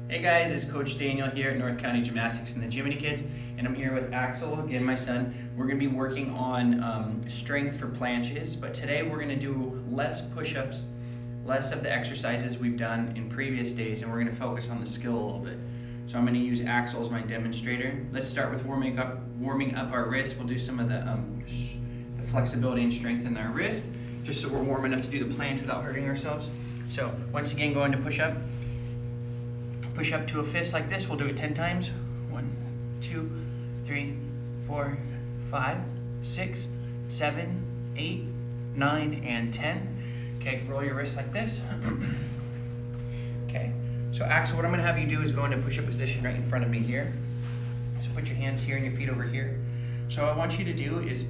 Hey guys, it's Coach Daniel here at North County Gymnastics and the Jiminy Kids, and I'm here with Axel, again my son. We're going to be working on strength for planches, but today we're going to do less push-ups, less of the exercises we've done in previous days, and we're going to focus on the skill a little bit. So I'm going to use Axel as my demonstrator. Let's start with warming up our wrist. We'll do some of the flexibility and strength in our wrist, just so we're warm enough to do the planche without hurting ourselves. So once again, go into push-up. Push up to a fist like this. We'll do it 10 times. 1, 2, 3, 4, 5, 6, 7, 8, 9, and 10. Okay, roll your wrists like this. Okay, so Axel, what I'm going to have you do is go into push-up position right in front of me here. So put your hands here and your feet over here. So what I want you to do is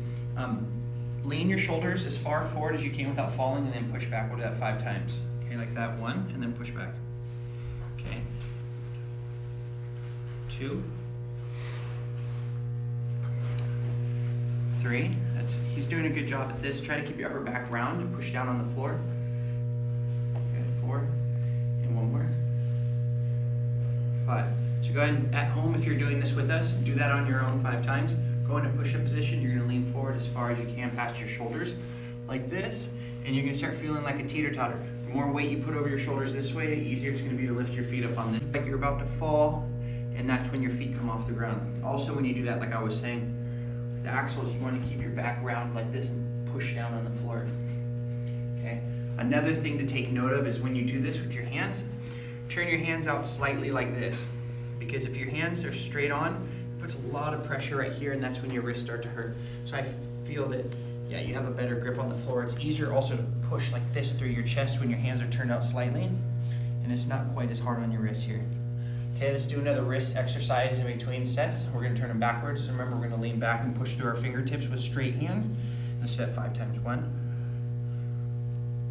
lean your shoulders as far forward as you can without falling, and then push back. We'll do that 5 times. Okay, like that. 1, and then push back. Okay. 2, 3. He's doing a good job at this. Try to keep your upper back round and push down on the floor. Okay, 4, and 1 more. 5. So go ahead and at home, if you're doing this with us, do that on your own 5 times. Go into push-up position. You're going to lean forward as far as you can past your shoulders, like this, and you're going to start feeling like a teeter-totter. The more weight you put over your shoulders this way, the easier it's going to be to lift your feet up on this. Like you're about to fall. And that's when your feet come off the ground. Also, when you do that, like I was saying, with the axles, you want to keep your back round like this and push down on the floor. Okay. Another thing to take note of is when you do this with your hands, turn your hands out slightly like this. Because if your hands are straight on, it puts a lot of pressure right here, and that's when your wrists start to hurt. So I feel that, yeah, you have a better grip on the floor. It's easier also to push like this through your chest when your hands are turned out slightly, and it's not quite as hard on your wrist here. Okay, let's do another wrist exercise in between sets. We're going to turn them backwards. Remember, we're going to lean back and push through our fingertips with straight hands. Let's do that 5 times. 1,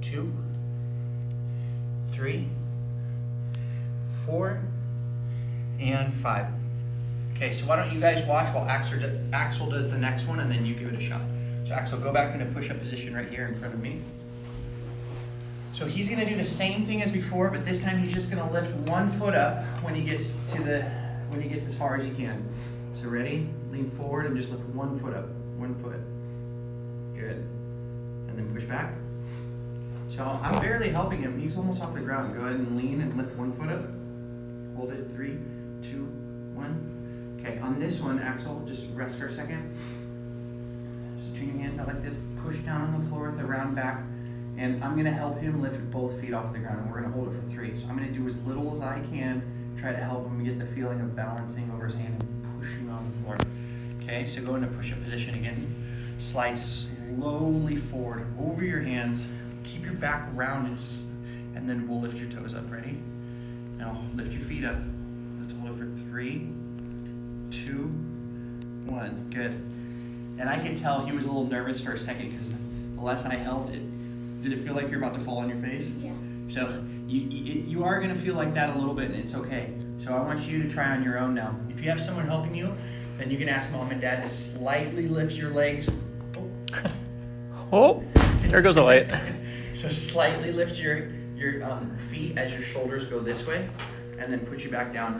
2, 3, 4, and 5. Okay, so why don't you guys watch while Axel does the next one, and then you give it a shot. So Axel, go back into push-up position right here in front of me. So he's going to do the same thing as before, but this time he's just going to lift 1 foot up when he gets as far as he can. So ready? Lean forward and just lift 1 foot up. 1 foot. Good. And then push back. So I'm barely helping him. He's almost off the ground. Go ahead and lean and lift 1 foot up. Hold it. 3, 2, 1. Okay, on this one, Axel, just rest for a second. Just turn your hands out like this. Push down on the floor with a round back. And I'm going to help him lift both feet off the ground, and we're going to hold it for 3. So I'm going to do as little as I can, try to help him get the feeling of balancing over his hand and pushing on the floor. Okay, so go into push-up position again. Slide slowly forward over your hands. Keep your back round, and then we'll lift your toes up. Ready? Now lift your feet up. Let's hold it for 3, 2, 1. Good. And I could tell he was a little nervous for a second because the less I helped it. Did it feel like you're about to fall on your face? Yeah. So you are going to feel like that a little bit, and it's okay. So I want you to try on your own now. If you have someone helping you, then you can ask mom and dad to slightly lift your legs. Oh, there goes the light. So slightly lift your feet as your shoulders go this way, and then put you back down.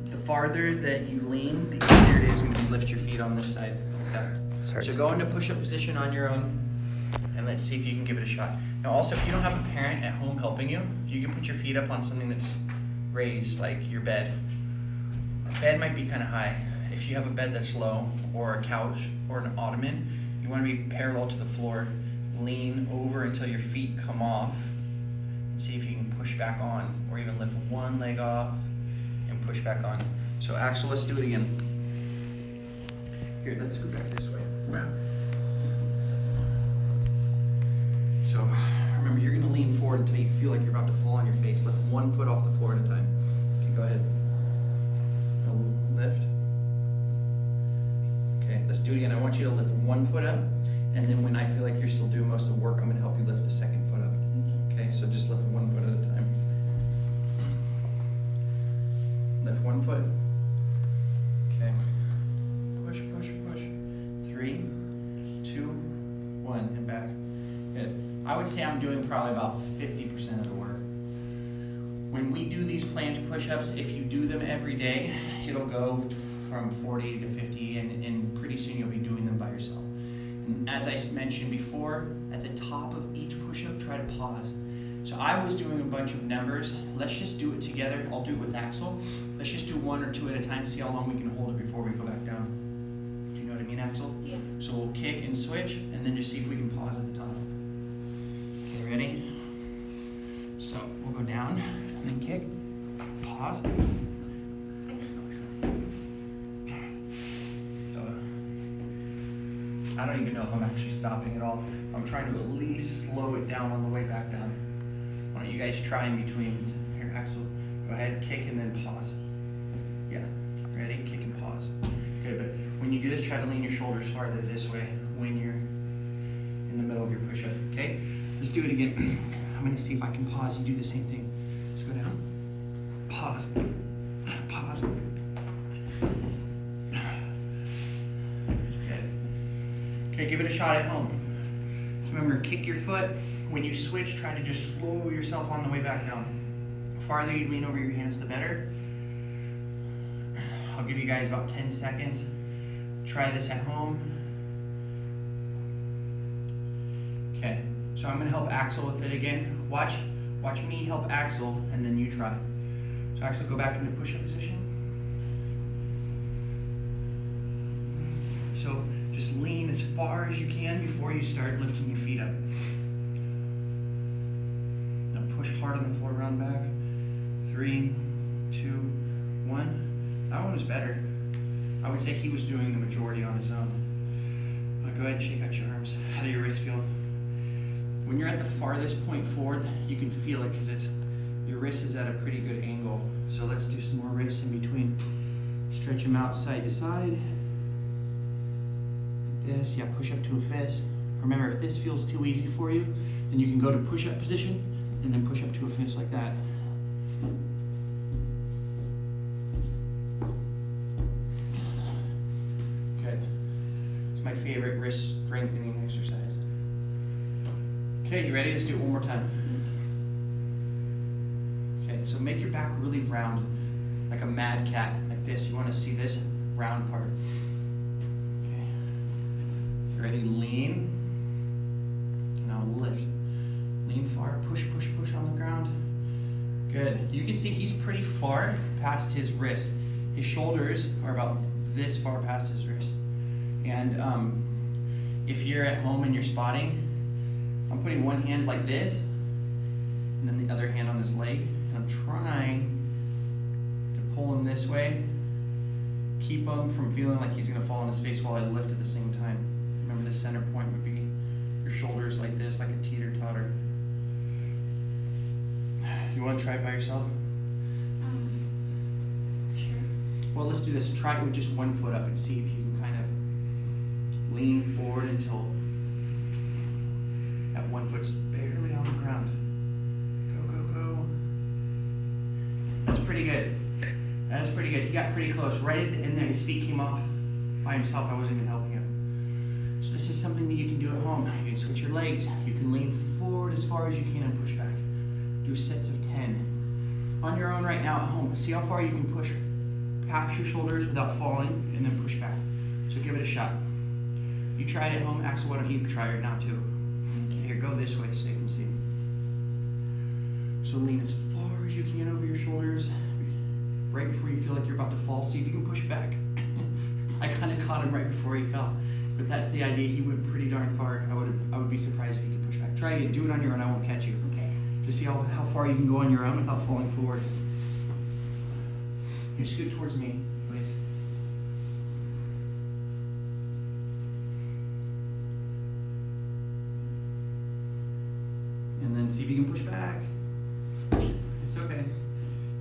The farther that you lean, the easier it is to lift your feet on this side. Okay. So go into push-up position on your own. And let's see if you can give it a shot. Now also, if you don't have a parent at home helping you, you can put your feet up on something that's raised, like your bed. A bed might be kind of high. If you have a bed that's low, or a couch, or an ottoman, you want to be parallel to the floor. Lean over until your feet come off, and see if you can push back on, or even lift 1 leg off, and push back on. So Axel, let's do it again. Here, let's go back this way. Wow. So remember, you're going to lean forward until you feel like you're about to fall on your face. Lift 1 foot off the floor at a time. Okay, go ahead. Now lift. Okay, let's do it again. I want you to lift 1 foot up, and then when I feel like you're still doing most of the work, I'm going to help you lift the 2nd foot up. Okay, so just lift 1 foot at a time. Lift 1 foot. Okay. Push, push, push. 3, 2, 1, and back. Good. I would say I'm doing probably about 50% of the work. when we do these planche push-ups, if you do them every day, it'll go from 40 to 50, and pretty soon you'll be doing them by yourself. And as I mentioned before, at the top of each push-up, try to pause. So I was doing a bunch of numbers. Let's just do it together. I'll do it with Axel. Let's just do 1 or 2 at a time, see how long we can hold it before we go back down. Do you know what I mean, Axel? Yeah. So we'll kick and switch, and then just see if we can pause at the top. Okay, ready? So we'll go down, and then kick, pause. I'm so excited. So I don't even know if I'm actually stopping at all. I'm trying to at least slow it down on the way back down. Why don't you guys try in between? Here, Axel, go ahead, kick and then pause. Yeah, ready? Kick and pause. Good, but when you do this, try to lean your shoulders farther this way when you're in the middle of your push-up, okay? Let's do it again. I'm gonna see if I can pause. You do the same thing. Just go down, pause, pause. Good. Okay, give it a shot at home. So remember, kick your foot. When you switch, try to just slow yourself on the way back down. The farther you lean over your hands, the better. I'll give you guys about 10 seconds. Try this at home. Okay, so I'm gonna help Axel with it again. Watch me help Axel, and then you try. So Axel, go back into push-up position. So just lean as far as you can before you start lifting your feet up. Now push hard on the floor, round back. 3, 2, 1. That one was better. I would say he was doing the majority on his own. Go ahead and shake out your arms. How do your wrists feel? When you're at the farthest point forward, you can feel it because your wrist is at a pretty good angle. So let's do some more wrists in between. Stretch them out side to side. Like this, yeah, push up to a fist. Remember, if this feels too easy for you, then you can go to push-up position and then push up to a fist like that. Good. It's my favorite wrist strengthening exercise. Okay, you ready? Let's do it one more time. Okay, so make your back really round, like a mad cat, like this. You want to see this round part. Okay. You ready? Lean. Now lift. Lean far. Push, push, push on the ground. Good. You can see he's pretty far past his wrist. His shoulders are about this far past his wrist. And if you're at home and you're spotting, I'm putting one hand like this, and then the other hand on his leg, and I'm trying to pull him this way, keep him from feeling like he's gonna fall on his face while I lift at the same time. Remember, the center point would be your shoulders like this, like a teeter-totter. You wanna try it by yourself? Sure. Well, let's do this. Try it with just one foot up and see if you can kind of lean forward until that one foot's barely on the ground. Go, go, go. That's pretty good. That's pretty good. He got pretty close. Right at the end there, his feet came off by himself. I wasn't even helping him. So this is something that you can do at home. You can switch your legs. You can lean forward as far as you can and push back. Do sets of 10. On your own right now at home, see how far you can push past your shoulders without falling, and then push back. So give it a shot. You tried it at home. Axel, why don't you try it now too? Here, go this way so you can see. So lean as far as you can over your shoulders. Right before you feel like you're about to fall, see if you can push back. I kind of caught him right before he fell. But that's the idea. He went pretty darn far. I would be surprised if he could push back. Try again. Do it on your own. I won't catch you. Okay. To see how far you can go on your own without falling forward. You scoot towards me, please. And then see if you can push back. It's okay.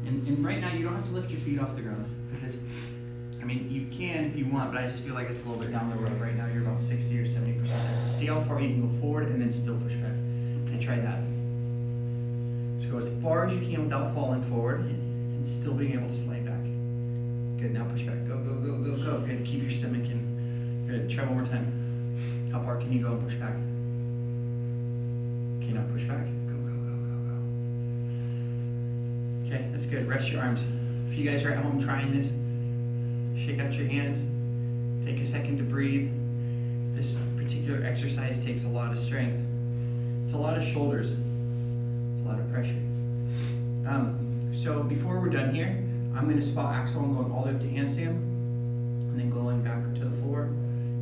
And right now you don't have to lift your feet off the ground because, I mean, you can if you want, but I just feel like it's a little bit down the road. Right now you're about 60 or 70% there. See how far you can go forward and then still push back. Okay, try that. So go as far as you can without falling forward and still being able to slide back. Good, now push back. Go, go, go, go, go. Good, keep your stomach in. Good, try one more time. How far can you go and push back? Okay, now push back. Go, go, go, go, go. Okay, that's good. Rest your arms. If you guys are at home trying this, shake out your hands. Take a second to breathe. This particular exercise takes a lot of strength. It's a lot of shoulders. It's a lot of pressure. So before we're done here, I'm going to spot Axel. I'm going all the way up to handstand and then going back to the floor.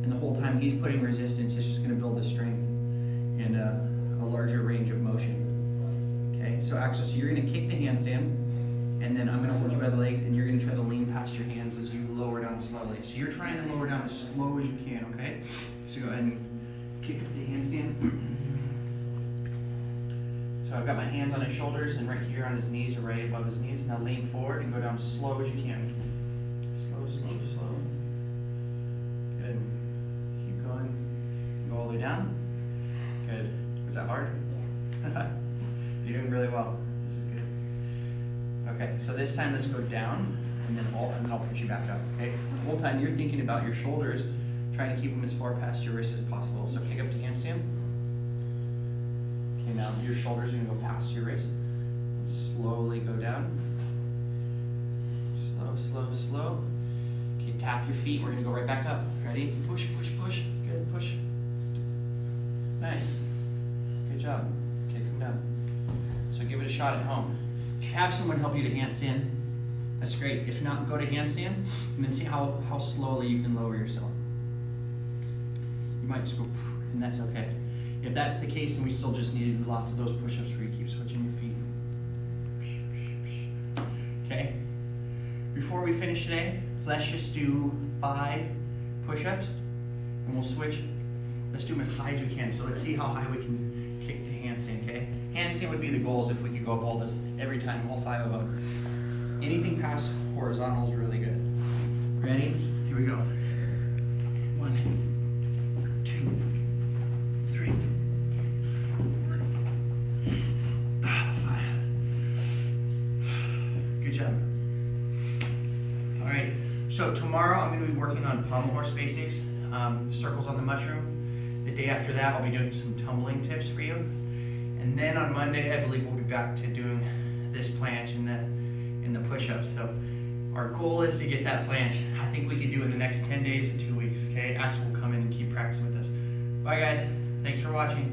And the whole time he's putting resistance, it's just going to build the strength and a larger range of motion. Okay, so Axel, so you're going to kick to handstand, and then I'm going to hold you by the legs, and you're going to try to lean past your hands as you lower down slowly. So you're trying to lower down as slow as you can, okay? So go ahead and kick up to handstand. So I've got my hands on his shoulders and right here on his knees or right above his knees. Now lean forward and go down as slow as you can. Slow, slow, slow. Good. Keep going. Go all the way down. Good. Was that hard? Yeah. You're doing really well. This is good. Okay, so this time let's go down and then I'll put you back up, okay? The whole time you're thinking about your shoulders, trying to keep them as far past your wrists as possible. So kick up to handstand. Okay, now your shoulders are gonna go past your wrist. And slowly go down. Slow, slow, slow. Okay, tap your feet. We're gonna go right back up. Ready? Push, push, push. Good, push. Nice. Good job. Okay, come down. So give it a shot at home. If you have someone help you to handstand, that's great. If not, go to handstand and then see how slowly you can lower yourself. You might just go, and that's okay. If that's the case, then we still just need lots of those push-ups where you keep switching your feet. Okay? Before we finish today, let's just do 5 push-ups and we'll switch. Let's do them as high as we can. So let's see how high we can kick to handstand, okay? Handstand would be the goals if we could go up every time, all 5 of them. Anything past horizontal is really good. Ready? Here we go. 1, 2, 3, 5. Good job. All right, so tomorrow I'm going to be working on pommel horse basics, circles on the mushroom. The day after that, I'll be doing some tumbling tips for you. And then on Monday, I believe we'll be back to doing this planche and the push-ups. So our goal is to get that planche. I think we could do it in the next 10 days to 2 weeks, okay? Axel will come in and keep practicing with us. Bye guys, thanks for watching.